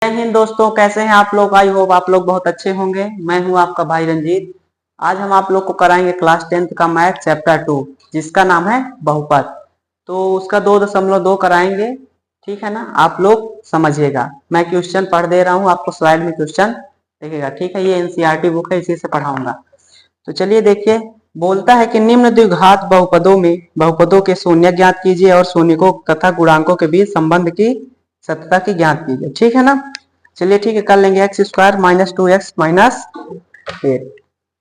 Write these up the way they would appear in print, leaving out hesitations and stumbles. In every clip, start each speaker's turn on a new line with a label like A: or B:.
A: जय हिंद दोस्तों, कैसे हैं आप लोग। आई होप आप लोग बहुत अच्छे होंगे। मैं हूं आपका भाई रंजीत। आज हम आप लोग को कराएंगे क्लास 10th का मैथ चैप्टर 2, जिसका नाम है बहुपद। तो उसका 2.2 कराएंगे। ठीक है ना, आप लोग समझिएगा। मैं क्वेश्चन पढ़ दे रहा हूं, आपको स्लाइड में क्वेश्चन देखिएगा। ठीक है, ये एनसीईआरटी बुक है, इसी से पढ़ाऊंगा। तो चलिए देखिए, बोलता है कि निम्न द्विघात बहुपदों में बहुपदों के शून्य ज्ञात कीजिए और शून्यकों तथा गुणांकों के बीच संबंध की सत्यता की ज्ञात कीजिए। ठीक है ना, चलिए ठीक है, कर लेंगे। X square minus 2x minus 8।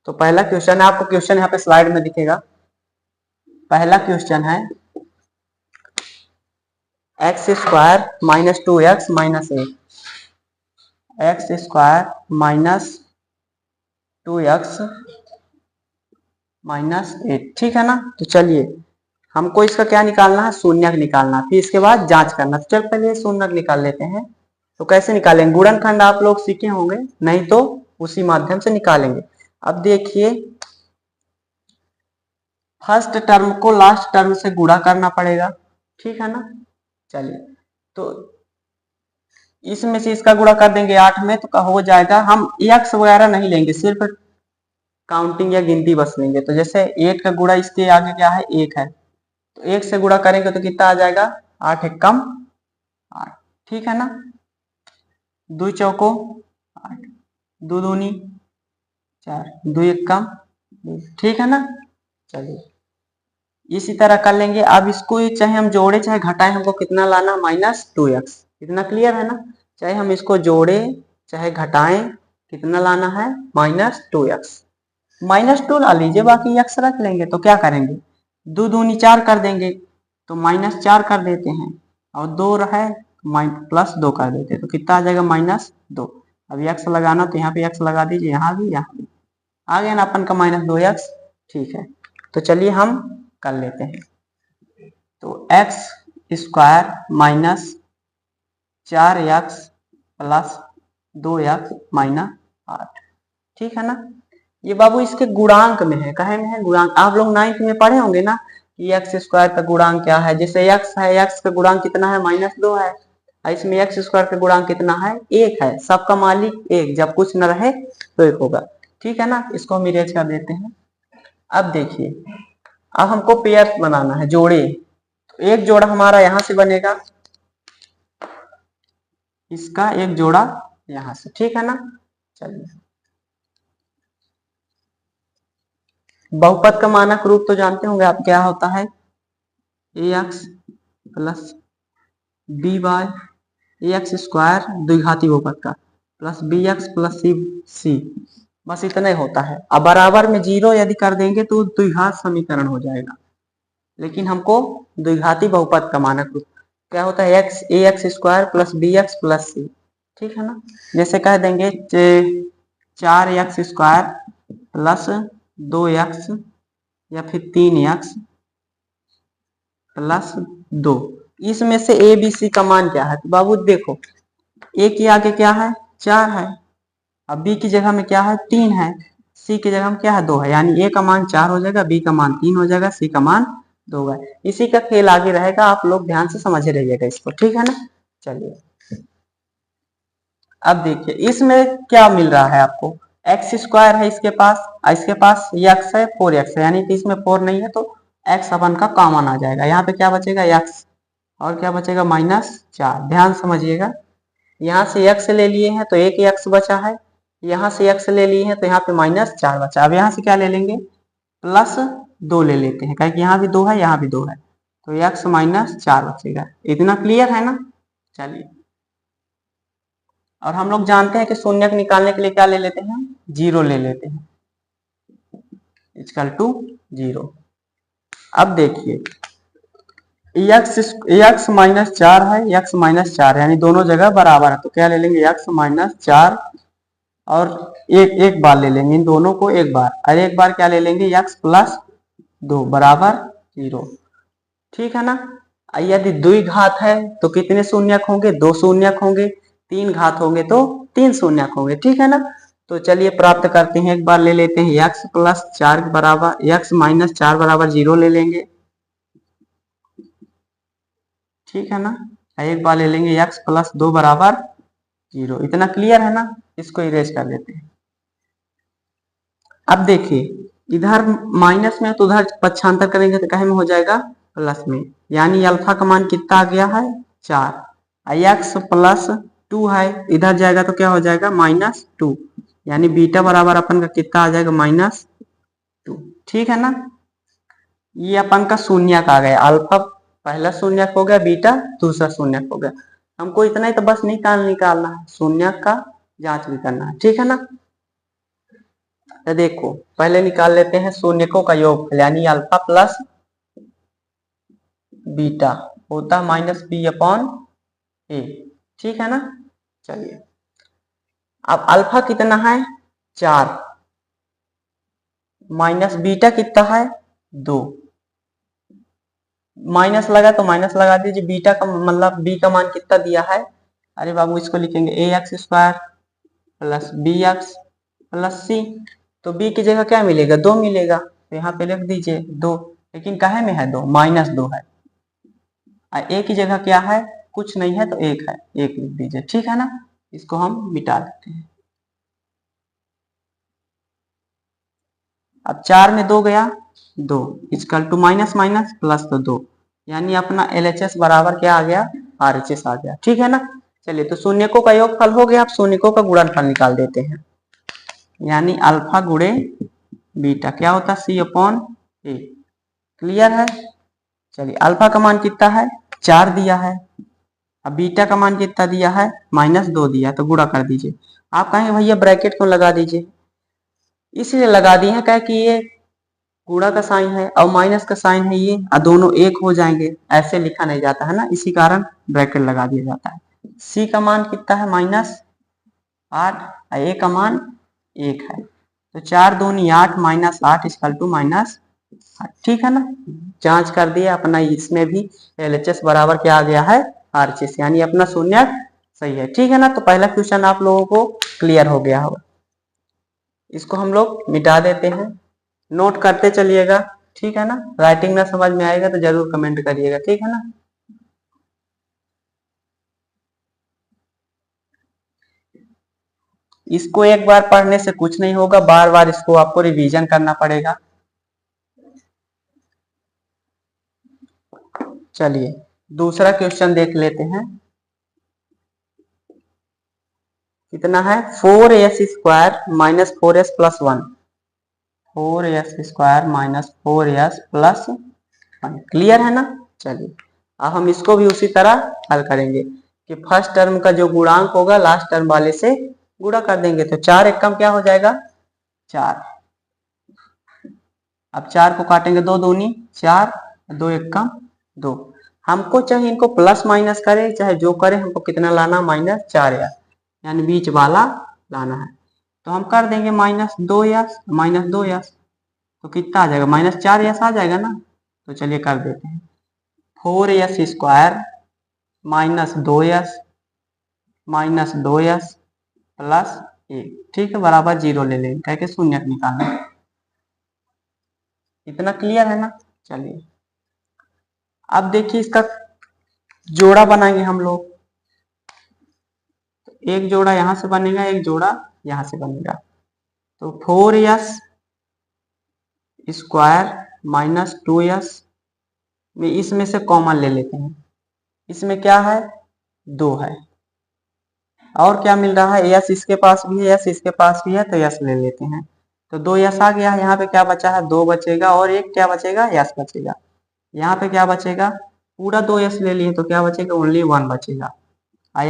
A: तो पहला क्वेश्चन है, आपको क्वेश्चन यहाँ पे स्लाइड में दिखेगा। पहला क्वेश्चन है x square minus 2x minus 8। X square minus 2x minus 8। ठीक है ना, तो चलिए हमको इसका क्या निकालना है, शून्यक निकालना, फिर इसके बाद जांच करना। तो चल पहले शून्यक निकाल लेते हैं। तो कैसे निकालेंगे, गुणनखंड आप लोग सीखे होंगे, नहीं तो उसी माध्यम से निकालेंगे। अब देखिए, फर्स्ट टर्म को लास्ट टर्म से गुणा करना पड़ेगा। ठीक है ना, चलिए तो इसमें से इसका गुणा कर देंगे 8 में, तो हो जाएगा। हम एक्स वगैरह नहीं लेंगे, सिर्फ काउंटिंग या गिनती बस लेंगे। तो जैसे 8 का गुणा इसके आगे क्या है, 1 है, तो 1 से गुणा करेंगे तो कितना आ जाएगा, 8 एक कम 8। ठीक है ना, 2 चौको 8, 2 दूनी 4, 2 एक कम 2। ठीक है ना, चलिए इसी तरह कर लेंगे। अब इसको चाहे हम जोड़े चाहे घटाएं, हमको कितना लाना, -2x। इतना क्लियर है ना, चाहे हम इसको जोड़े चाहे घटाएं, कितना लाना है, -2x। -2 ला लीजिए, बाकी x रख लेंगे। तो क्या करेंगे, 2 दूनी 4 कर देंगे, तो -4 कर देते हैं, और 2 रहे +2 कर देते हैं, तो कितना आ जाएगा, -2। अब x लगाना तो यहाँ पे x लगा दीजिए, यहाँ भी यहाँ भी आ गया ना अपन का -2x। ठीक है, तो चलिए हम कर लेते हैं। तो x square minus 4x plus 2x minus 8। ठीक है ना, ये बाबू इसके गुणांक में है, कहे में है गुणांक। आप लोग 9th में पढ़े होंगे ना कि एक्स स्क्वायर का गुणांक क्या है। जैसे x है, x का गुणांक कितना है, -2 है। इसमें एक्स स्क्वायर का गुणांक कितना है, 1 है। सबका मालिक 1, जब कुछ न रहे तो 1 होगा। ठीक है ना, इसको हम इरेज कर देते हैं। अब देखिए, अब हमको पेयर बनाना है, जोड़े। तो एक जोड़ा हमारा यहां से बनेगा, इसका एक जोड़ा यहां से। ठीक है ना, चलिए बहुपद का मानक रूप तो जानते होंगे आप, क्या होता है, ax plus B Y, X square द्विघाती बहुपद का, plus B X plus C C, बस इतना ही होता है। अब बराबर में 0 यदि कर देंगे तो द्विघात समीकरण हो जाएगा। लेकिन हमको द्विघाती बहुपद का मानक रूप क्या होता है, X A X square plus B X plus C. ठीक है ना, जैसे कह देंगे 4x स्क्वायर प्लस 2x या फिर 3x प्लस 2। इसमें से ए बी सी का मान क्या है, तो बाबू देखो, ए के आगे क्या है, 4 है। अब बी की जगह में क्या है, 3 है। सी की जगह में क्या है, 2 है। यानी ए का मान 4 हो जाएगा, बी का मान 3 हो जाएगा, सी का मान 2 है। इसी का खेल आगे रहेगा, आप लोग ध्यान से समझ रहिएगा इसको। ठीक है ना, चलिए अब देखिए इसमें क्या मिल रहा है आपको, एक्स स्क्वायर है इसके पास, इसके पास एक्स है, 4x है, यानी कि इसमें 4 नहीं है, तो एक्स अपन का कॉमन आ जाएगा। यहाँ पे क्या बचेगा, एक्स, और क्या बचेगा, -4। ध्यान समझिएगा, यहाँ से x ले लिए हैं तो एक x बचा है, यहाँ से x ले लिए हैं तो यहाँ पे -4 बचा। अब यहाँ से क्या ले लेंगे, +2 ले लेते हैं, क्योंकि यहाँ भी 2 है, यहाँ भी 2 है, तो x -4 बचेगा। इतना क्लियर है ना, चलिए। और हम लोग जानते हैं कि शून्यक निकालने के लिए क्या ले लेते हैं, 0 ले लेते हैं, इक्वल टू 0। अब देखिए x -4 है, x -4 यानी दोनों जगह बराबर है, तो क्या ले लेंगे, x -4 और एक बार ले लेंगे इन दोनों को, एक बार, और एक बार क्या ले लेंगे, x +2 बराबर 0। ठीक है ना, यदि द्विघात है तो कितने शून्यक होंगे, 2 शून्यक होंगे। 3 घात होंगे तो 3 शून्यक होंगे। ठीक है ना, तो चलिए प्राप्त करते हैं। एक बार ले लेते हैं x +4 बराबर, x -4 बराबर 0 ले लेंगे। ठीक है ना, एक बार ले लेंगे x +2 बराबर 0। इतना क्लियर है ना, इसको इरेज कर लेते हैं। अब देखिए इधर माइनस में तो उधर पक्षांतर करेंगे तो कहे में हो जाएगा प्लस में, यानी अल्फा का मान कितना आ गया है 4। एक्स प्लस 2 है, इधर जाएगा तो क्या हो जाएगा -2, यानी बीटा बराबर अपन का कितना आ जाएगा -2। ठीक है ना, ये अपन का शून्यक आ गया, अल्फा पहला शून्यक हो गया, बीटा दूसरा शून्यक हो गया। हमको इतना ही तो बस निकालना है, शून्यक का जांच भी करना है। ठीक है ना, तो देखो पहले निकाल लेते हैं शून्यकों का योग, यानी अल्फा प्लस बीटा होता -b/a। ठीक है ना, चलिए अब अल्फा कितना है 4, माइनस बीटा कितना है 2, माइनस लगा तो माइनस लगा दीजिए, बीटा का मतलब बी का मान कितना दिया है, अरे बाबू इसको लिखेंगे ax² plus bx plus c, तो b की जगह क्या मिलेगा 2 मिलेगा, तो यहाँ पे लिख दीजिए 2, लेकिन काहे में है 2 -2 है, a की जगह क्या है कुछ नहीं है तो 1 है, 1 लिख दीजिए। ठीक है ना, इसको हम मिटा देते हैं। अब 4 में 2 गया 2, equal to minus minus plus तो 2, यानी अपना LHS बराबर क्या आ गया RHS आ गया। ठीक है ना, चलिए तो शून्यकों का योगफल हो गया, अब शून्यकों का गुणनफल निकाल देते हैं, यानी अल्फा गुणे बीटा क्या होता है C/A। क्लियर है, चलिए अल्फा का मान कितना है 4 दिया है, अब बीटा का मान कितना दिया है -2 दिया, तो गुणा कर दीजिए। आप कहेंगे भैया ब्रैकेट क्यों लगा दीजिए, इसलिए लगा दिए हैं क्या कि ये गुणा का साइन है और माइनस का साइन है, ये दोनों एक हो जाएंगे, ऐसे लिखा नहीं जाता है ना, इसी कारण ब्रैकेट लगा दिया जाता है। सी का मान कितना है -8, ए का मान 1 है, तो 4 दूनी 8 -8 इक्वल टू -8। ठीक है ना, जांच कर दिया अपना, इसमें भी LHS बराबर क्या आ गया है RHS, यानी अपना शून्य सही है। ठीक है ना, तो पहला क्वेश्चन आप लोगों को क्लियर हो गया होगा, इसको हम लोग मिटा देते हैं, नोट करते चलिएगा। ठीक है ना, राइटिंग ना समझ में आएगा तो जरूर कमेंट करिएगा। ठीक है ना, इसको एक बार पढ़ने से कुछ नहीं होगा, बार बार इसको आपको रिवीजन करना पड़ेगा। चलिए दूसरा क्वेश्चन देख लेते हैं, कितना है 4s² - 4s + 1, 4s² - 4s + 1। Clear है ना, चलिए अब हम इसको भी उसी तरह हल करेंगे कि फर्स्ट टर्म का जो गुणांक होगा लास्ट टर्म वाले से गुणा कर देंगे, तो 4 एकम क्या हो जाएगा 4। अब 4 को काटेंगे 2 दूनी 4, 2 एकम 2। हमको चाहे इनको प्लस माइनस करे चाहे जो करे, हमको कितना लाना -4s, यानी बीच वाला लाना है, तो हम कर देंगे -2s, तो कितना आ जाएगा -4s आ जाएगा ना, तो चलिए कर देते हैं 4s² - 2s प्लस 1। ठीक है, बराबर 0 ले लेंगे, कह के शून्य निकालना है। इतना क्लियर है ना, चलिए अब देखिए इसका जोड़ा बनाएंगे हम लोग, एक जोड़ा यहां से बनेगा, एक जोड़ा यहां से बनेगा, तो 4s² - 2s में इसमें से कॉमन ले लेते हैं, इसमें क्या है 2 है, और क्या मिल रहा है s इसके पास भी है, s इसके पास भी है, तो s ले लेते हैं, तो 2s आ गया। यहाँ पे क्या बचा है 2 बचेगा, और एक क्या बचेगा s बचेगा, यहाँ पे क्या बचेगा पूरा 2s ले लिए तो क्या बचेगा ओनली 1 बचेगा। और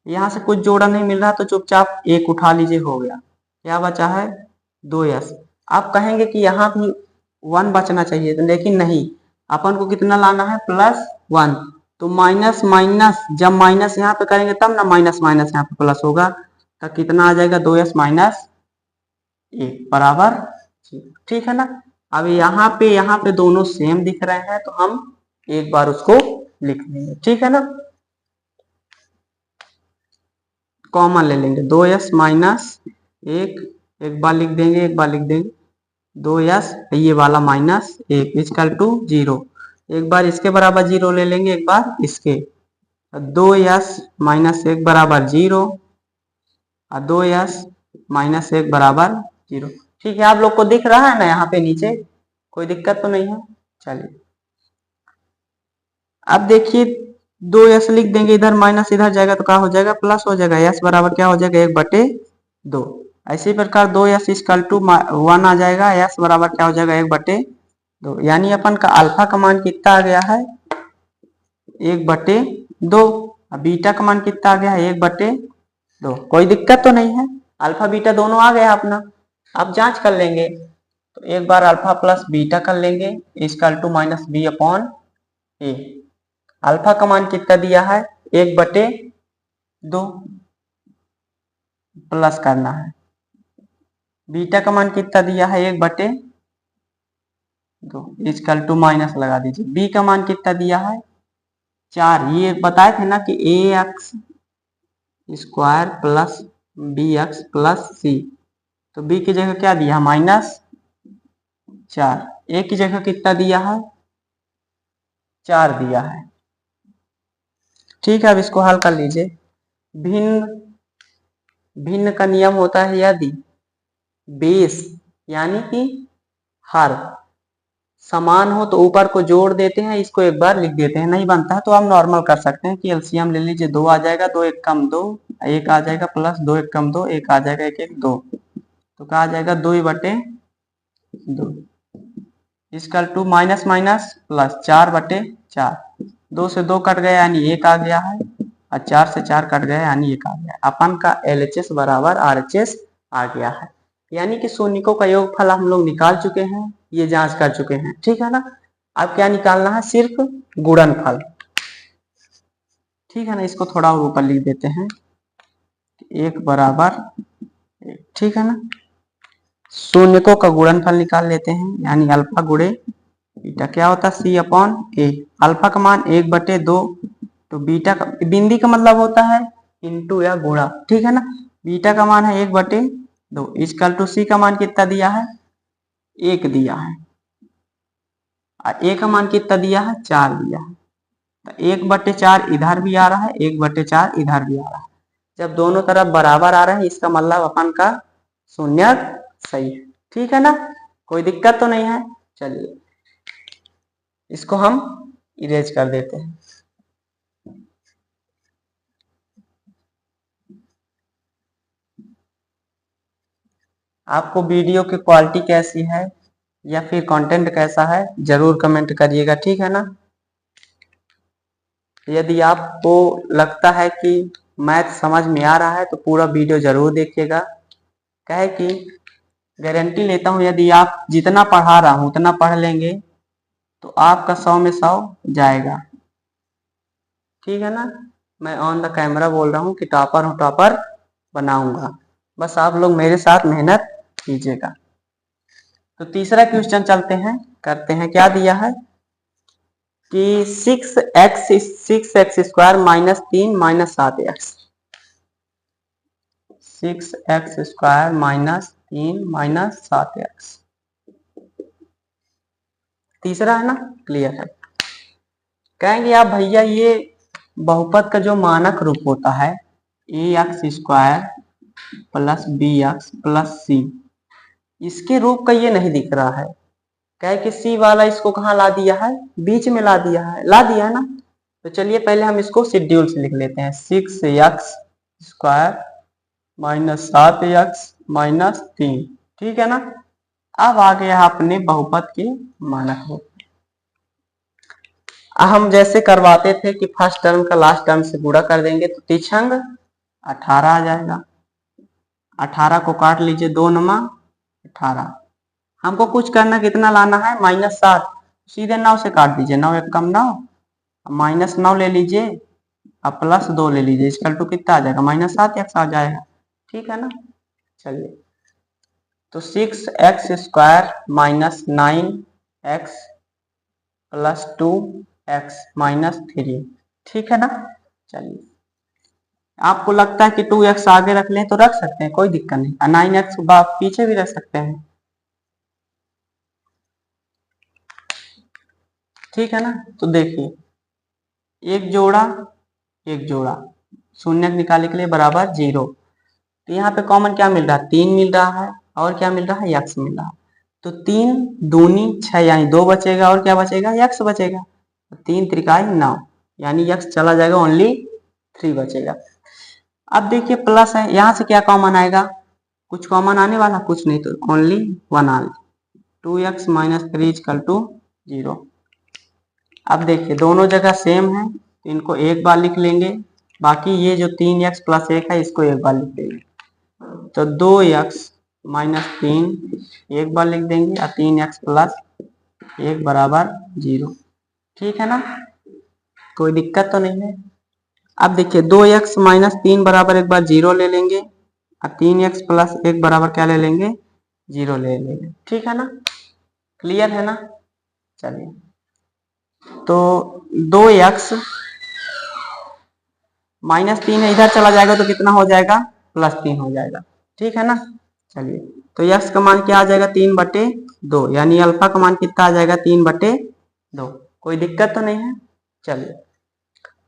A: यहाँ से कुछ जोड़ा नहीं मिल रहा तो चुपचाप एक उठा लीजिए, हो गया, क्या बचा है 2s। आप कहेंगे कि यहाँ भी 1 बचना चाहिए, तो लेकिन नहीं, अपन को कितना लाना है +1, तो माइनस माइनस जब माइनस यहाँ पे करेंगे तब ना माइनस माइनस यहाँ पे प्लस होगा, तो कितना आ जाएगा 2s - 1 बराबर 0। ठीक है ना, अब यहाँ पे दोनों सेम दिख रहे हैं, तो हम एक बार उसको लिख लेंगे। ठीक है ना, कॉमन ले लेंगे 2s - 1, एक बार लिख देंगे, एक बार लिख देंगे 2s, ये वाला -1 इक्वल टू 0, एक बार इसके बराबर 0 ले लेंगे, एक बार इसके, 2s-1 बराबर 0 और 2s-1 बराबर 0। ठीक है, आप लोग को दिख रहा है ना यहाँ पे नीचे, कोई दिक्कत तो नहीं है। चलिए अब देखिए 2s लिख देंगे, इधर माइनस इधर जाएगा तो क्या हो जाएगा, प्लस हो जाएगा। s बराबर क्या हो जाएगा, 1/2। इसी प्रकार 2s इक्वल टू 1 आ जाएगा, s बराबर क्या हो जाएगा, 1/2। यानी अपन का अल्फा का मान कितना आ गया है, 1/2। बीटा का मान कितना आ गया है, 1/2। कोई दिक्कत तो नहीं है, अल्फा बीटा दोनों आ गया अपना। आप जांच कर लेंगे तो एक बार अल्फा प्लस बीटा कर लेंगे, equal to minus b upon a. Alpha का मान कितना दिया है, 1/2 प्लस करना है। बीटा का मान कितना दिया है, 1/2 इक्वल टू माइनस लगा दीजिए। बी का मान कितना दिया है, 4। ये बताए थे ना कि ax square plus bx plus C, तो b की जगह क्या दिया है, -4। a की जगह कितना दिया है, 4 दिया है। ठीक है, अब इसको हल कर लीजिए। भिन्न भिन्न का नियम होता है, यदि बेस यानी कि हर समान हो तो ऊपर को जोड़ देते हैं, इसको एक बार लिख देते हैं। नहीं बनता है तो आप नॉर्मल कर सकते हैं कि एलसीएम ले लीजिए, 2 आ जाएगा, 2 1 कम 2, 1 आ जाएगा, प्लस 2 1 कम 2, 1 आ जाएगा, 1 1 2, तो क्या आ जाएगा, 2/2 equal to minus minus plus 4/4। 2 से 2 कट गया यानी 1 आ गया है, और 4 से 4 कट गया यानी 1 आ गया। अपन का LHS बराबर RHS आ गया है, यानी कि शून्यकों का योगफल हम लोग निकाल चुके हैं, ये जांच कर चुके हैं। ठीक है ना, अब क्या निकालना है, सिर्फ गुणनफल। ठीक है ना, इसको थोड़ा और ऊपर लिख देते हैं, 1 बराबर 1। ठीक है ना, शून्यकों का गुणनफल निकाल लेते हैं, यानी अल्फा गुणे बीटा क्या होता है, सी अपॉन ए। अल्फा का मान 1/2, तो बीटा का, बिंदी का मतलब होता है इंटू या गुणा। ठीक है ना, बीटा का मान है 1/2 इक्वल टू सी का मान कितना दिया है, 1 दिया है, और ए का मान कितना दिया है, 4 दिया है। तो 1/4 इधर भी आ रहा है, 1/4 इधर भी आ रहा है। जब दोनों तरफ बराबर आ रहे हैं, इसका मतलब अपन का शून्य सही है। ठीक है ना, कोई दिक्कत तो नहीं है। चलिए इसको हम इरेज कर देते हैं। आपको वीडियो की क्वालिटी कैसी है या फिर कंटेंट कैसा है, जरूर कमेंट करिएगा। ठीक है ना, यदि आपको लगता है कि मैथ समझ में आ रहा है तो पूरा वीडियो जरूर देखिएगा। कहे कि गारंटी लेता हूं, यदि आप जितना पढ़ा रहा हूं उतना पढ़ लेंगे तो आपका 100 में 100 जाएगा। ठीक है ना, मैं ऑन द कैमरा बोल रहा हूँ कि टॉपर हूँ, टॉपर बनाऊंगा। बस आप लोग मेरे साथ मेहनत कीजिएगा। तो तीसरा क्वेश्चन चलते हैं, करते हैं। क्या दिया है कि 6x square -3 -7x, 6x square -3 -7x। तीसरा है ना, क्लियर है। कहेंगे आप भैया ये बहुपद का जो मानक रूप होता है, ax square plus bx plus C, इसके रूप का ये नहीं दिख रहा है। कहे कि सी वाला इसको कहाँ ला दिया है, बीच में ला दिया है ना। तो चलिए पहले हम इसको शेड्यूल से लिख लेते हैं, 6x स्क्वायर -7x -3। ठीक है ना, अब आ गया अपने बहुपद के मानक रूप। हम जैसे करवाते थे कि फर्स्ट टर्म का लास्ट टर्म से गुणा कर देंगे तो तिछंग 18 आ जाएगा। 18 को काट लीजिए, 2 9 18। हमको कुछ करना, कितना लाना है, -7। सीधे 9 से काट दीजिए, 9 1 कम 9, -9 ले लीजिए, अब +2 ले लीजिए, इक्वल टू कितना आ जाएगा, -7x आ जाएगा। ठीक है ना, चलिए तो 6x square -9x plus 2x -3। ठीक है ना, चलिए आपको लगता है कि 2x आगे रख लें तो रख सकते हैं, कोई दिक्कत नहीं, 9x पीछे भी रख सकते हैं। ठीक है ना, तो देखिए एक जोड़ा एक जोड़ा, शून्य निकालने के लिए बराबर 0। तो यहाँ पे कॉमन क्या मिल रहा है, 3 मिल रहा है और क्या मिल रहा है, x मिल रहा है। तो 3 दूनी 6 यानी 2 बचेगा और क्या बचेगा, x बचेगा। 3 त्रिकाई 9 यानी x चला जाएगा, ओनली 3 बचेगा। अब देखिए प्लस है, यहाँ से क्या कॉमन आएगा, कुछ कॉमन आने वाला, कुछ नहीं, तो only 1 all 2x minus 3 equal to 0। अब देखिए दोनों जगह सेम है तो इनको एक बार लिख लेंगे, बाकी ये जो 3x प्लस 1 है इसको एक बार लिख देंगे। तो 2x माइनस 3 एक बार लिख देंगे और 3x प्लस 1 बराबर 0। ठीक है ना, कोई दिक्कत तो नहीं है। अब देखिए 2x माइनस 3 बराबर एक बार 0 ले लेंगे और 3x प्लस 1 बराबर क्या ले लेंगे, 0 ले लेंगे। ठीक है ना, क्लियर है ना। चलिए तो 2x माइनस 3 इधर चला जाएगा तो कितना हो जाएगा, प्लस 3 हो जाएगा। ठीक है ना, चलिए तो x का मान क्या आ जाएगा, 3/2 यानी अल्फा का मान कितना आ जाएगा, 3/2। कोई दिक्कत तो नहीं है। चलिए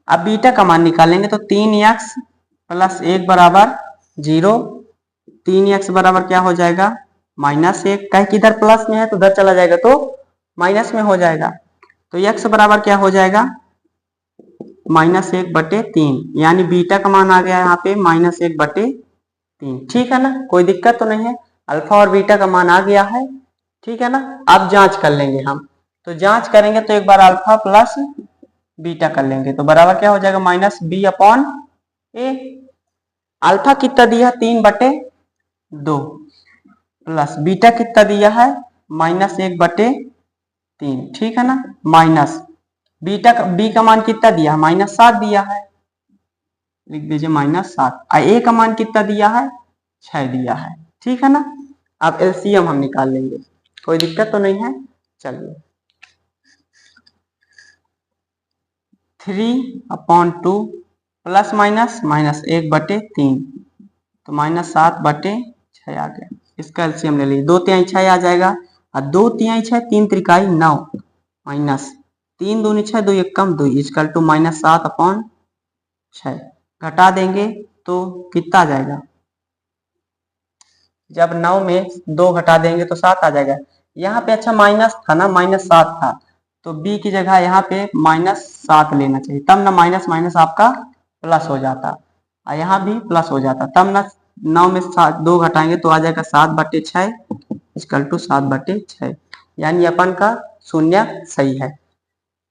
A: अब बीटा का मान निकालेंगे तो 3x प्लस 1 बराबर 0। 3x बराबर क्या हो जाएगा, -1। कहीं किधर प्लस में है तो उधर चला जाएगा तो माइनस में हो जाएगा। तो x बराबर क्या हो जाएगा, -1/3 यानी बीटा का मान आ गया यहाँ पे -1/3। ठीक है ना, कोई दिक्कत तो नहीं है। अल्फा और बीटा का मान आ गया है। ठीक है ना, अब जांच कर लेंगे हम। तो जांच करेंगे तो एक बार अल्फा प्लस बीटा कर लेंगे तो बराबर क्या हो जाएगा, -b/a। अल्फा कितना दिया, 3/2 प्लस बीटा कितना दिया है, -1/3। ठीक है ना, माइनस बीटा का बी का मान कितना दिया है, -7 दिया है, लिख दीजिए -7। ए का मान कितना दिया है, 6 दिया है। ठीक है ना, अब एलसीएम हम निकाल लेंगे, कोई दिक्कत तो नहीं है। चलिए 3/2 प्लस माइनस -1/3 तो -7/6 आ गया। इसका एलसीएम ले लीजिए, 2 तिहाई 6 आ जाएगा और 2 तिहाई 6 3 त्रिकाई 9 माइनस 3 दूनी 6 2 1 कम 2 इक्वल टू -7/6। घटा देंगे तो कितना आ जाएगा, जब 9 में 2 घटा देंगे तो 7 आ जाएगा। यहाँ पे अच्छा माइनस था ना, -7 था तो b की जगह यहाँ पे -7 लेना चाहिए, तब ना माइनस माइनस आपका प्लस हो जाता और यहाँ भी प्लस हो जाता, तब ना 9 में 2 घटाएंगे तो आ जाएगा 7/6 इक्वल टू 7/6 यानी अपन का शून्य सही है।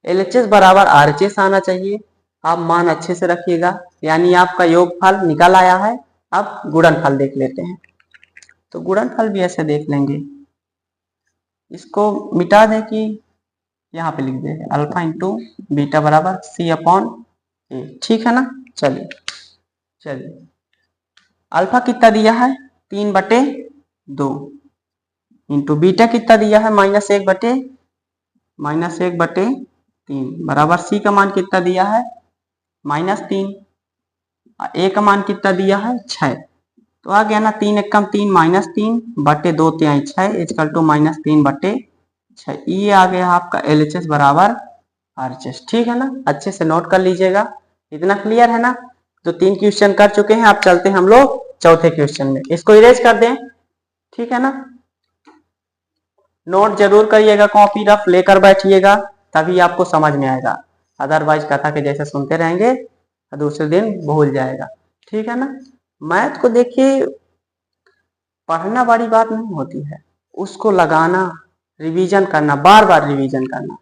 A: LHS बराबर RHS आना चाहिए। आप मान अच्छे से रखिएगा, यानी आपका योगफल निकल आया है। अब गुणनफल देख लेते हैं। तो गुणनफल भी ऐसे देख लेंगे, इसको मिटा दें कि यहाँ पे लिख दें अल्फा इंटू बीटा बराबर C/A। ठीक है ना, चलिए चलिए अल्फा कितना दिया है, 3/2 इंटू बीटा कितना दिया है, -1/3 बराबर C का मान कितना दिया है, -3। ए का मान कितना दिया है, 6। तो आ गया ना, 3 1 3 -3/2 तिहाई 6 इक्वल टू -3/6। ये आ गया आपका LHS बराबर RHS। ठीक है ना, अच्छे से नोट कर लीजिएगा। इतना क्लियर है ना, तो 3 क्वेश्चन कर चुके हैं। अब चलते हैं हम लोग चौथे क्वेश्चन में, इसको इरेज कर दें। ठीक है ना, नोट जरूर करिएगा, कॉपी रफ लेकर बैठिएगा, तभी आपको समझ में आएगा। अदरवाइज कथा के जैसे सुनते रहेंगे और दूसरे दिन भूल जाएगा। ठीक है ना, मैथ को देखिए पढ़ना बड़ी बात नहीं होती है, उसको लगाना, रिवीजन करना, बार बार रिवीजन करना।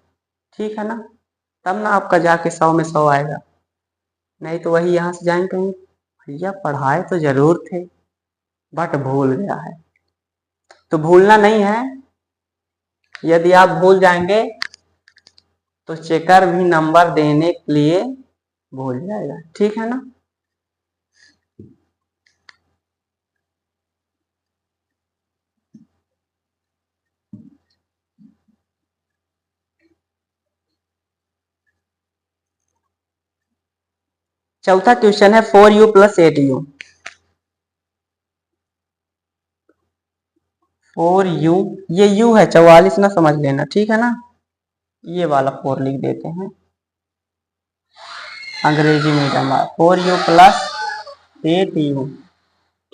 A: ठीक है ना, तब ना आपका जाके 100 में 100 आएगा। नहीं तो वही यहाँ से जाएंगे कहीं, भैया पढ़ाए तो जरूर थे बट भूल गया है। तो भूलना नहीं है, यदि आप भूल जाएंगे तो चेकर भी नंबर देने के लिए भूल जाएगा। ठीक है ना, चौथा क्वेश्चन है 4u + 8u। 4u, ये u है 44 ना, समझ लेना। ठीक है ना, ये वाला 4 लिख देते हैं। अंग्रेजी मीडियम वाला 4u प्लस 8u,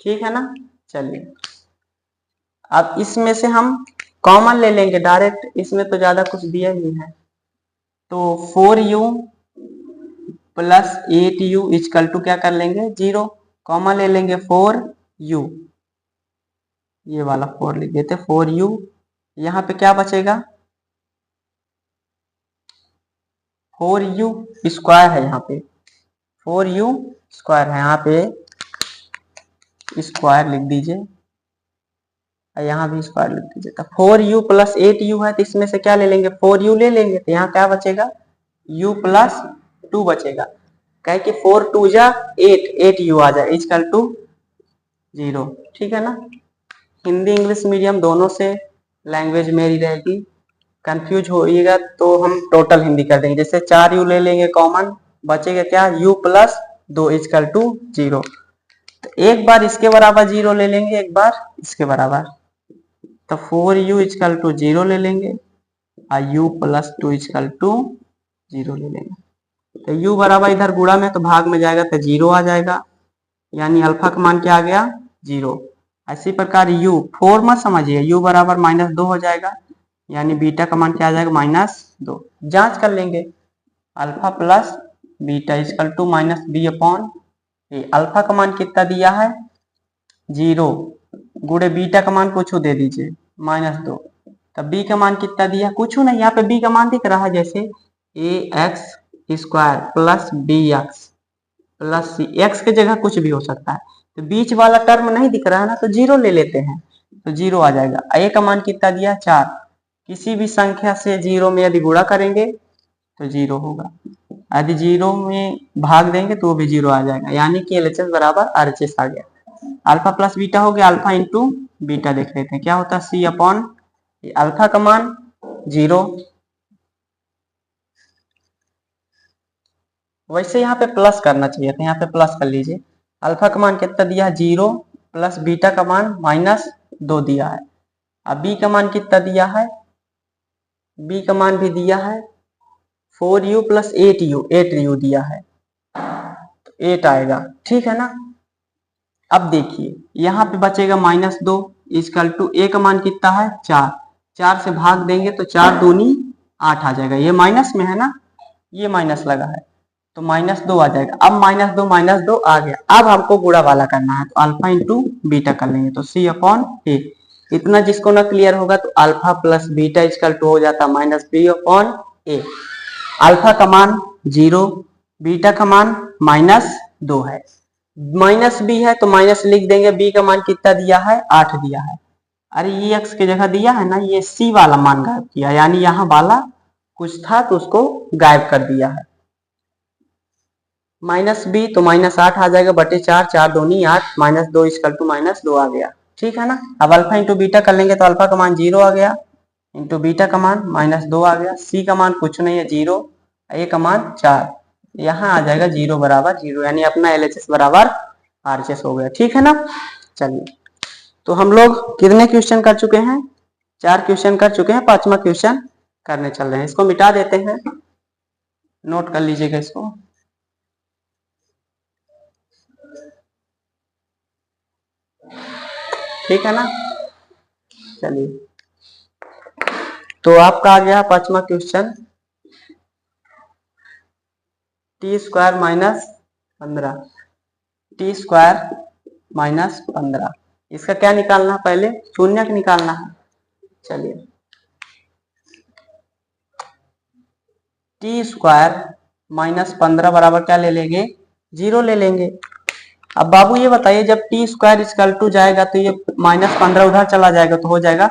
A: ठीक है ना। चलिए अब इसमें से हम कॉमन ले लेंगे डायरेक्ट, इसमें तो ज्यादा कुछ दिया ही है। तो 4u plus 8u equal to क्या कर लेंगे 0, कॉमन ले लेंगे 4u, ये वाला 4 लिख देते 4u, यहाँ पे क्या बचेगा 4u स्क्वायर है, यहाँ पे 4u स्क्वायर है, यहाँ पे स्क्वायर लिख दीजिए, यहाँ भी स्क्वायर लिख दीजिए। तो 4u प्लस 8u है, तो इसमें से क्या ले लेंगे 4u ले लेंगे, तो यहाँ क्या बचेगा u प्लस 2 बचेगा, कहे कि 4 2 जा 8u आ जाए इक्वल टू 0, ठीक है ना। हिंदी इंग्लिश मीडियम दोनों से लैंग्वेज मेरी रहेगी, कंफ्यूज होइएगा तो हम टोटल हिंदी कर देंगे। जैसे 4u ले लेंगे कॉमन, बचेगा क्या u प्लस 2 इक्वल टू 0, तो एक बार इसके बराबर 0 ले लेंगे, एक बार इसके बराबर, तो 4u इक्वल टू 0 ले लेंगे और u प्लस 2 इक्वल टू 0 ले लेंगे। तो u बराबर इधर गुणा में तो भाग में जाएगा तो 0 आ जाएगा, यानी अल्फा का मान क्या आ गया 0। इसी प्रकार u 4 मत समझिए, u बराबर -2 हो जाएगा, यानी बीटा का मान क्या आ जाएगा -2। जांच कर लेंगे, alpha plus beta equal to -b upon a. Alpha का मान कितना दिया है 0, गुणे बीटा का मान कुछ दे दीजिए -2, तब b का मान कितना दिया कुछ नहीं, यहाँ पे b का मान दिख रहा है जैसे ax square plus bx plus c, x के जगह कुछ भी हो सकता है, तो बीच वाला टर्म नहीं दिख रहा है ना, तो 0 ले लेते हैं, तो 0 आ जाएगा। a का मान कितना दिया 4, किसी भी संख्या से 0 में यदि गुणा करेंगे तो 0 होगा, यदि 0 में भाग देंगे तो वो भी 0 आ जाएगा, यानी कि LHS बराबर RHS आ गया। अल्फा प्लस बीटा हो गया, अल्फा इंटू बीटा देख लेते हैं क्या होता है c अपॉन, अल्फा का मान 0, वैसे यहाँ पे प्लस करना चाहिए था, यहाँ पे प्लस कर लीजिए। अल्फा का मान कितना दिया है 0 प्लस बीटा का मान -2 दिया है। अब b का मान कितना दिया है, b का मान भी दिया है 4u प्लस 8u दिया है, तो 8 आएगा, ठीक है ना। अब देखिए यहाँ पे बचेगा -2 इक्वल टू a का मान कितना है 4, 4 से भाग देंगे तो 4 दूनी 8 आ जाएगा, ये माइनस में है ना, ये माइनस लगा है तो -2 आ जाएगा। अब -2 आ गया, अब हमको गुणा वाला करना है, तो अल्फा इंटू बीटा कर लेंगे, तो c अपॉन ए। इतना जिसको ना क्लियर होगा तो alpha plus beta equal to हो जाता -b अपॉन ए। अल्फा का मान 0, बीटा का मान -2 है, -b है तो माइनस लिख देंगे, b का मान कितना दिया है 8 दिया है, अरे ये x की जगह दिया है ना, ये c वाला मान गायब किया, यानी यहाँ वाला कुछ था तो उसको गायब कर दिया है। -b तो -8 आ जाएगा बटे 4, 4 दूनी 8, -2 इक्वल टू -2 आ गया, ठीक है ना। अब अल्फा इंटू बीटा कर लेंगे तो अल्फा का मान 0 आ गया, इंटू बीटा का मान -2 आ गया, c का मान कुछ नहीं है 0, a का मान 4, यहाँ आ जाएगा 0 बराबर 0, यानी अपना LHS बराबर RHS हो गया, ठीक है ना। चलिए तो हम लोग कितने क्वेश्चन कर चुके हैं, 4 क्वेश्चन कर चुके हैं, 5वां क्वेश्चन करने चल रहे हैं। इसको मिटा देते हैं, नोट कर लीजिएगा इसको। ठीक है ना। चलिए तो आपका आ गया 5वां क्वेश्चन, टी स्क्वायर माइनस 15, इसका क्या निकालना है, पहले शून्यक निकालना है। चलिए टी स्क्वायर -15 बराबर क्या ले लेंगे 0 ले लेंगे। अब बाबू ये बताइए जब टी स्क्वायर इक्वल टू जाएगा तो ये -15 उधर चला जाएगा तो हो जाएगा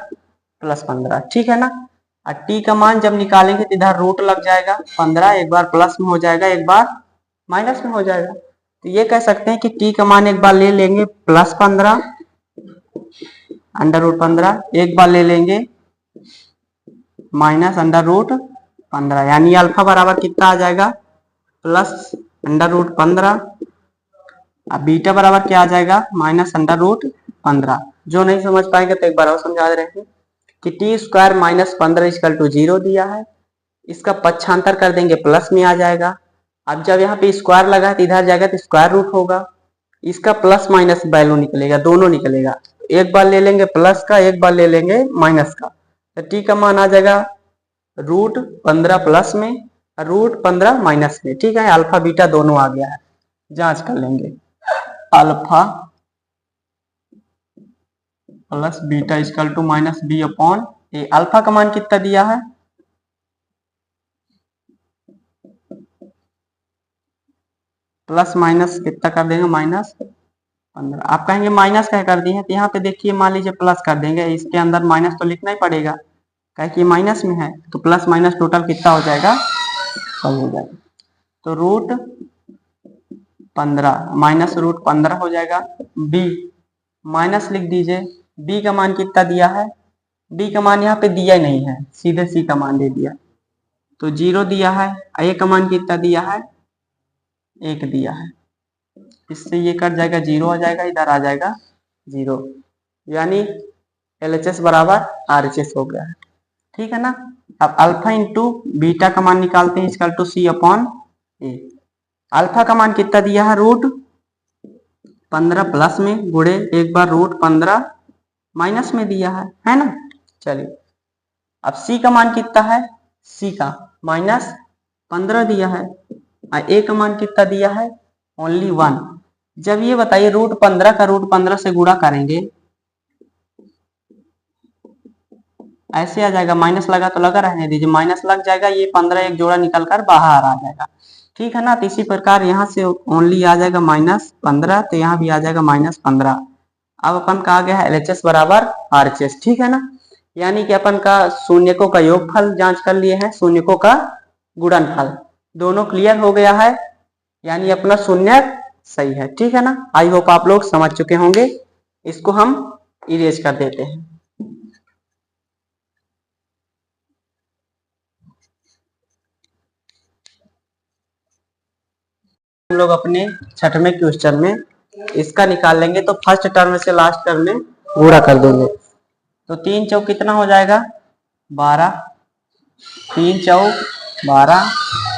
A: +15, ठीक है ना। और टी का मान जब निकालेंगे तो इधर रूट लग जाएगा 15, एक बार प्लस में हो जाएगा एक बार माइनस में हो जाएगा, तो ये कह सकते हैं कि टी का मान एक बार ले लेंगे +15 √15, एक बार ले लेंगे -√15, यानी अल्फा बराबर कितना आ जाएगा +√15, अब बीटा बराबर क्या आ जाएगा -√15। जो नहीं समझ पाएंगे तो एक बार और समझा दे रहे हैं कि टी स्क्वायर -15 इक्वल टू 0 दिया है, इसका पक्षांतर कर देंगे प्लस में आ जाएगा, अब जब यहाँ पे स्क्वायर लगा है तो इधर जाएगा तो स्क्वायर रूट होगा, इसका प्लस माइनस वैल्यू निकलेगा, दोनों निकलेगा। एक बार ले लेंगे प्लस का, एक बार ले लेंगे माइनस का, तो टी का मान आ जाएगा √15 प्लस में और √15 माइनस में। ठीक है, अल्फा बीटा दोनों आ गया है, जांच कर लेंगे। Alpha plus beta equal to minus b upon a. Alpha का मान कितना दिया है, प्लस माइनस कितना कर देंगे, -15। आप कहेंगे माइनस क्या कर दिए, तो यहाँ पे देखिए मान लीजिए प्लस कर देंगे, इसके अंदर माइनस तो लिखना ही पड़ेगा, क्या कि माइनस में है, तो प्लस माइनस टोटल कितना हो जाएगा, कम हो जाएगा। तो √15 माइनस √15 हो जाएगा। बी माइनस लिख दीजिए, बी का मान कितना दिया है, बी का मान यहाँ पे दिया ही नहीं है, सीधे सी का मान दे दिया, तो 0 दिया है। ए का मान कितना दिया है, 1 दिया है, इससे ये कट जाएगा, 0 आ जाएगा, इधर आ जाएगा 0, यानी LHS बराबर RHS हो गया है। ठीक है ना। अब अल्फा इंटू बीटा का मान निकालते हैं, equal to C upon a. Alpha का मान कितना दिया है, √15 प्लस में गुड़े एक बार √15 माइनस में दिया है ना। चलिए अब C का मान कितना है, C का -15 दिया है, और A का मान कितना दिया है, ओनली 1। जब ये बताइए √15 का √15 से गुणा करेंगे, ऐसे आ जाएगा, माइनस लगा तो लगा रहने दीजिए, माइनस लग जाएगा, ये 15 एक जोड़ा निकल कर बाहर आ जाएगा। ठीक है ना। तो इसी प्रकार यहाँ से ओनली आ जाएगा -15, तो यहाँ भी आ जाएगा -15। अब अपन का आ गया है LHS बराबर RHS। ठीक है ना, यानी कि अपन का शून्यकों का योगफल जांच कर लिए हैं, शून्यकों का गुणनफल दोनों क्लियर हो गया है, यानी अपना शून्यक सही है। ठीक है ना। आई होप आप लोग समझ चुके होंगे। इसको हम इरेज कर देते हैं। हम लोग अपने छठवें क्वेश्चन में इसका निकाल लेंगे, तो फर्स्ट टर्म से लास्ट टर्म में गुणा कर देंगे। तो 3 चौक कितना हो जाएगा, 12, 3 चौक 12,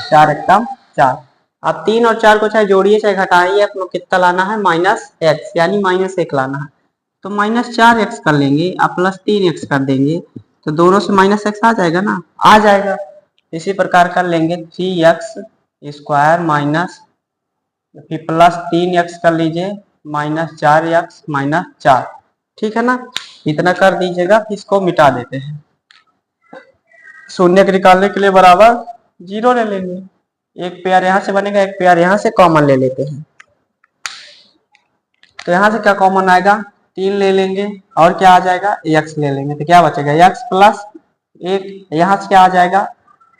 A: 4 एकम 4। अब 3 और 4 को चाहे जोड़िए चाहे घटाइए, अपने कितना लाना है, -x, यानी -1 लाना है। तो -4x कर लेंगे, अब +3x कर देंगे, तो दोनों से -x आ जाएगा ना, आ जाएगा। इसी प्रकार कर लेंगे 3x² माइनस, फिर +3x कर लीजिए, -4x -4। ठीक है ना, इतना कर दीजिएगा, इसको मिटा देते हैं। शून्य के निकालने के लिए बराबर 0 ले लेंगे, एक पेयर यहाँ से बनेगा, एक पेयर यहाँ से कॉमन ले लेते हैं। तो यहाँ से क्या कॉमन आएगा, 3 ले लेंगे, और क्या आ जाएगा, x ले लेंगे, तो क्या बचेगा, x प्लस 1, यहाँ से क्या आ जाएगा,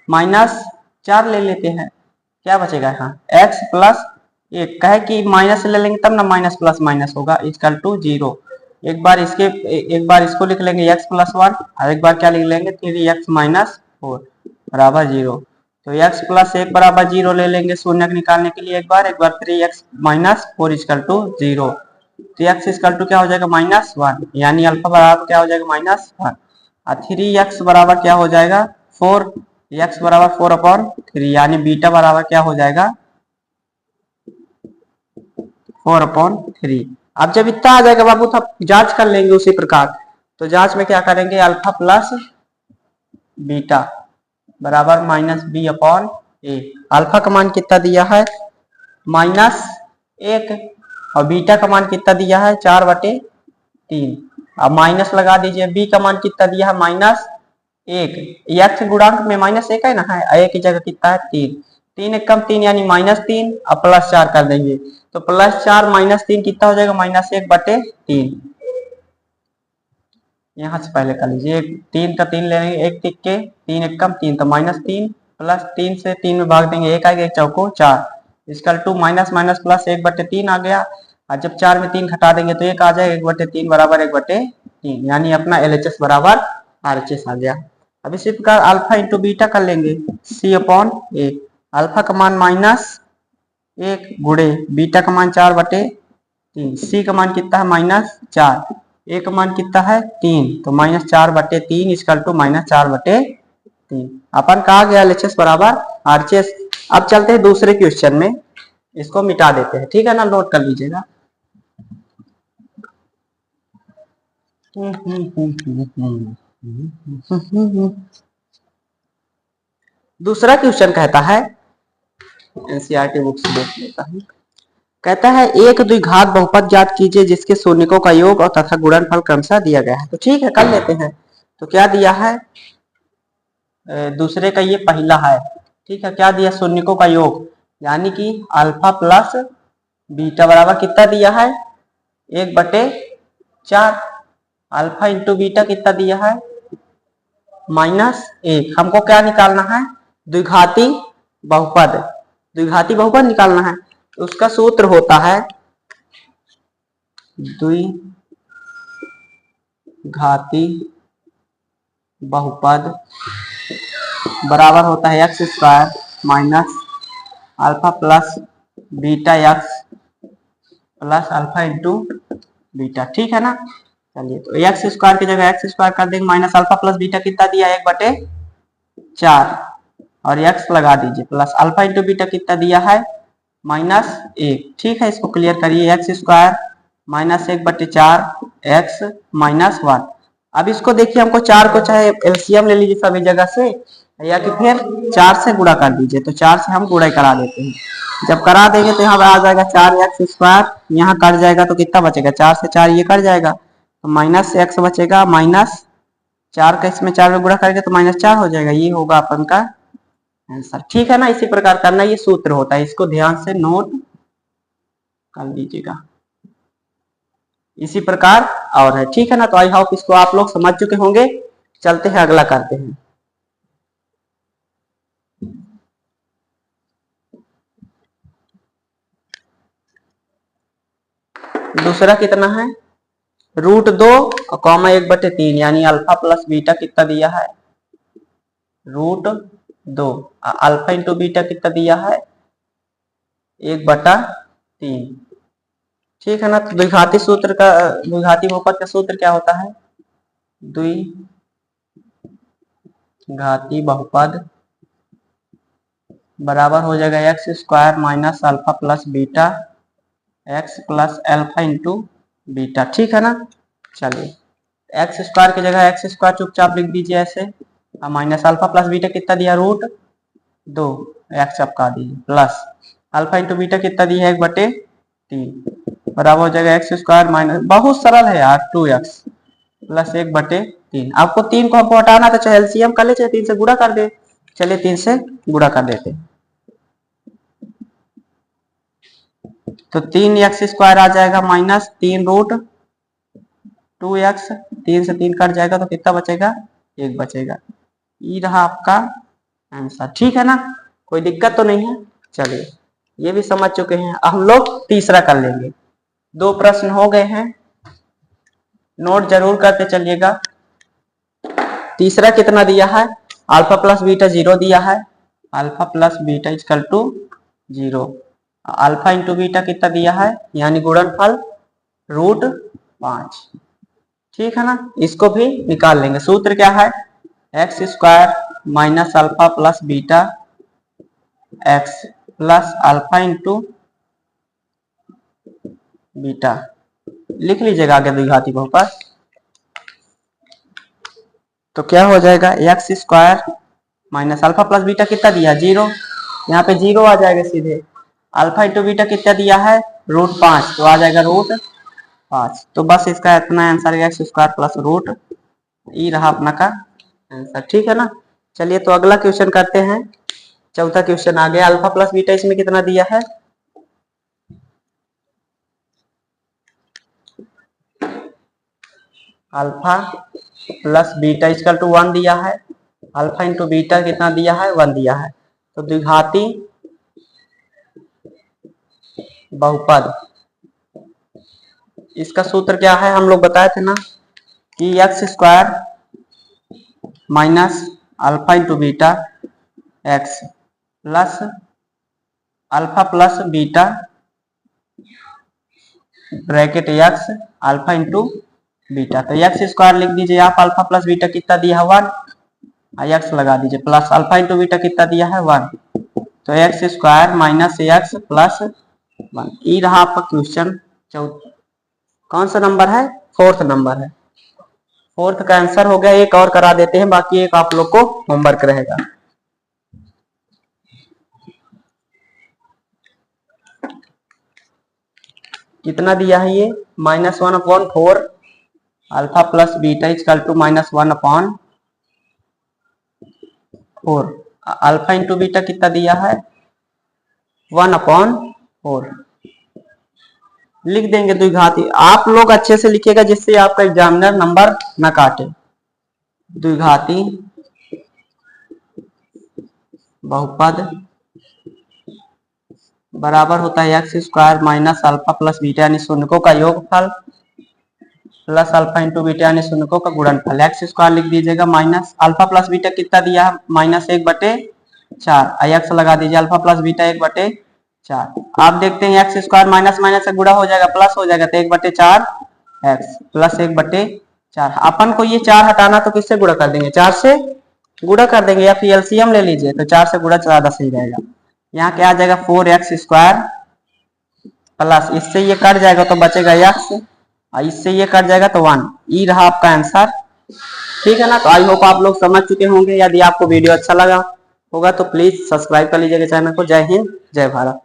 A: -4 ले लेते हैं, क्या बचेगा यहाँ, x प्लस 1। कहे कि माइनस ले लेंगे तब ना माइनस प्लस माइनस होगा, इक्वल टू 0। एक बार इसको लिख लेंगे x + 1, और एक बार क्या लिख लेंगे, 3x - 4 बराबर 0। तो x + 1 बराबर 0 ले लेंगे शून्य निकालने के लिए, एक बार 3x - 4 इक्वल टू 0। तो x इक्वल टू क्या हो जाएगा, -1, यानी अल्फा बराबर क्या हो जाएगा, -1, और 3x बराबर क्या हो जाएगा, 4, x बराबर 4/3, यानी बीटा बराबर क्या हो जाएगा, 4/3। अब जब इतना आ जाएगा बाबू, तब जांच कर लेंगे उसी प्रकार। तो जांच में क्या करेंगे, अल्फा प्लस बीटा बराबर -b/a। अल्फा का मान कितना दिया है, -1, और बीटा का मान कितना दिया है, 4/3। अब माइनस लगा दीजिए, बी का मान कितना दिया है, -1, x गुणांक में -1 है ना, है, a की जगह कितना है, 3, 3 एकम 3 यानी -3, अब +4 कर देंगे, तो +4 -3 कितना हो जाएगा, -1/3। यहाँ से पहले कर लीजिए, 3 का 3 ले लेंगे, 1 टिक के 3 एकम 3, तो -3 +3 से 3 में भाग देंगे, 1 आएगा, 1 चौको 4, इक्वल टू -1/3 आ गया। और जब 4 में 3 घटा देंगे तो 1 आ जाएगा, 1/3 बराबर 1/3, यानी अपना LHS बराबर RHS आ गया। अब इसी प्रकार अल्फा इंटू बीटा कर लेंगे, C/a। अल्फा का मान -1 गुड़े बीटा का मान 4/3, C का मान कितना है, -4, a का मान कितना है, 3, तो -4/3 इक्वल टू -4/3। अपन कहा गया LHS बराबर RHS। अब चलते हैं दूसरे क्वेश्चन में, इसको मिटा देते हैं, ठीक है ना, नोट कर लीजिएगा। दूसरा क्वेश्चन कहता है, एनसीईआरटी बुक से देख लेता हूं। कहता है एक द्विघात बहुपद ज्ञात कीजिए जिसके शून्यकों का योग और तथा गुणनफल क्रमशः दिया गया है। तो ठीक है, कर लेते हैं। तो क्या दिया है, दूसरे का ये पहला है, ठीक है। क्या दिया, शून्यकों का योग, यानी कि अल्फा प्लस बीटा बराबर कितना दिया है, 1/4। अल्फा इंटू बीटा कितना दिया है, -1। हमको क्या निकालना है, द्विघाती बहुपद, द्विघाती बहुपद निकालना है। तो उसका सूत्र होता है द्विघाती बहुपद बराबर होता है x² minus alpha plus beta x plus alpha into beta, ठीक है ना। चलिए, तो x² की जगह x² कर देंगे, माइनस अल्फा प्लस बीटा कितना दिया, 1/4, और x लगा दीजिए, प्लस अल्फा इंटू बीटा कितना दिया है, -1। ठीक है, इसको क्लियर करिए, x² माइनस 1/4 x -1। अब इसको देखिए, हमको 4 को चाहे एलसीएम ले लीजिए सभी जगह से, या कि फिर 4 से गुणा कर दीजिए। तो 4 से हम गुणा करा देते हैं। जब करा देंगे तो यहाँ आ जाएगा 4x², यहाँ कट जाएगा तो कितना बचेगा, 4 से 4 ये कट जाएगा, तो -x बचेगा, -4 का इसमें 4 में गुणा करेंगे तो -4 हो जाएगा। ये होगा अपन का आंसर, ठीक है ना। इसी प्रकार करना, ये सूत्र होता है, इसको ध्यान से नोट कर लीजिएगा। इसी प्रकार और है, ठीक है ना। तो आई होप इसको आप लोग समझ चुके होंगे। चलते हैं, अगला करते हैं। दूसरा कितना है, √2 और कॉमा 1/3, यानी अल्फा प्लस बीटा कितना दिया है, √2, अल्फा इंटू बीटा कितना दिया है, 1/3, ठीक है ना। तो द्विघाती सूत्र का, द्विघाती बहुपद का सूत्र क्या होता है, द्विघाती बहुपद बराबर हो जाएगा x² minus alpha plus beta x plus alpha into beta, ठीक है ना। चलिए, x² की जगह x² चुपचाप लिख दीजिए ऐसे, माइनस अल्फा प्लस बीटा कितना दिया, √2, x चपका दीजिए, प्लस अल्फा इंटू बीटा कितना दिया है, 1/3, बराबर हो जाएगा x² माइनस, बहुत सरल है यार, 2x प्लस 1/3। आपको 3 को हमको हटाना था, चाहे एलसीएम कर ले चाहे 3 से गुणा कर दे। चलिए, 3 से गुणा कर देते। तो 3x² आ जाएगा, -3√2x, 3 से 3 कट जाएगा तो कितना बचेगा, 1 बचेगा। ये रहा आपका आंसर, ठीक है ना, कोई दिक्कत तो नहीं है। चलिए, ये भी समझ चुके हैं। अब हम लोग तीसरा कर लेंगे। 2 प्रश्न हो गए हैं, नोट जरूर करते चलिएगा। तीसरा कितना दिया है, अल्फा प्लस बीटा 0 दिया है, alpha plus beta equal to 0, alpha into beta कितना दिया है, यानी गुणनफल √5, ठीक है ना। इसको भी निकाल लेंगे। सूत्र क्या है, x² minus alpha plus beta x plus alpha into beta, लिख लीजिएगा आगे द्विघाती बहुपद। तो क्या हो जाएगा, x² minus alpha plus beta कितना दिया, 0, यहाँ पे 0 आ जाएगा सीधे। अल्फा इंटू बीटा कितना दिया है, √5, तो आ जाएगा √5। तो बस इसका इतना आंसर है, x² प्लस √, ये रहा अपना का आंसर, ठीक है ना। चलिए, तो अगला क्वेश्चन करते हैं। चौथा क्वेश्चन आ गया, अल्फा प्लस बीटा इसमें कितना दिया है, alpha plus beta equal to 1 दिया है, अल्फा इंटू बीटा कितना दिया है, 1 दिया है। तो द्विघाती बहुपद, इसका सूत्र क्या है, हम लोग बताए थे ना कि x² minus alpha into beta x plus alpha plus beta bracket x alpha into beta. तो x² लिख दीजिए आप, अल्फा प्लस बीटा कितना दिया है, 1, x लगा दीजिए, प्लस अल्फा इंटू बीटा कितना दिया है, 1। तो x square minus x plus 1। ये रहा आपका क्वेश्चन कौन सा नंबर है? 4th नंबर है। 4th का आंसर हो गया। एक और करा देते हैं, बाकी एक आप लोग को होमवर्क रहेगा। कितना दिया है ये? -1/4 alpha plus beta equal to -1/4। Alpha into beta कितना दिया है? 1/4 लिख देंगे द्विघाती। आप लोग अच्छे से लिखिएगा जिससे आपका एग्जामिनर नंबर न काटे। द्विघाती बहुपद बराबर होता है x square minus alpha plus beta यानी शून्यकों का योगफल प्लस अल्फा इंटू बीटा यानी शून्यकों का गुणनफल। एक्स स्क्वायर लिख दीजिएगा माइनस अल्फा प्लस बीटा कितना दिया है? -1/4। एक्स लगा दीजिए, अल्फा प्लस बीटा 1/4। आप देखते हैं एक्स स्क्वायर माइनस माइनस से गुणा हो जाएगा, प्लस हो जाएगा, तो 1/4 एक्स प्लस 1/4। अपन को ये 4 हटाना तो किससे गुणा कर देंगे? 4 से गुणा कर देंगे, या फिर एलसीएम ले लीजिए, तो 4 से गुणा ज्यादा सही रहेगा। यहाँ क्या आ जाएगा? 4x स्क्वायर प्लस इससे ये कट जाएगा तो बचेगा x, और इससे ये कट जाएगा तो 1। ये रहा आपका आंसर। ठीक है ना? तो आई होप आप लोग समझ चुके होंगे। यदि आपको वीडियो अच्छा लगा होगा तो प्लीज सब्सक्राइब कर लीजिएगा चैनल को। जय हिंद, जय भारत।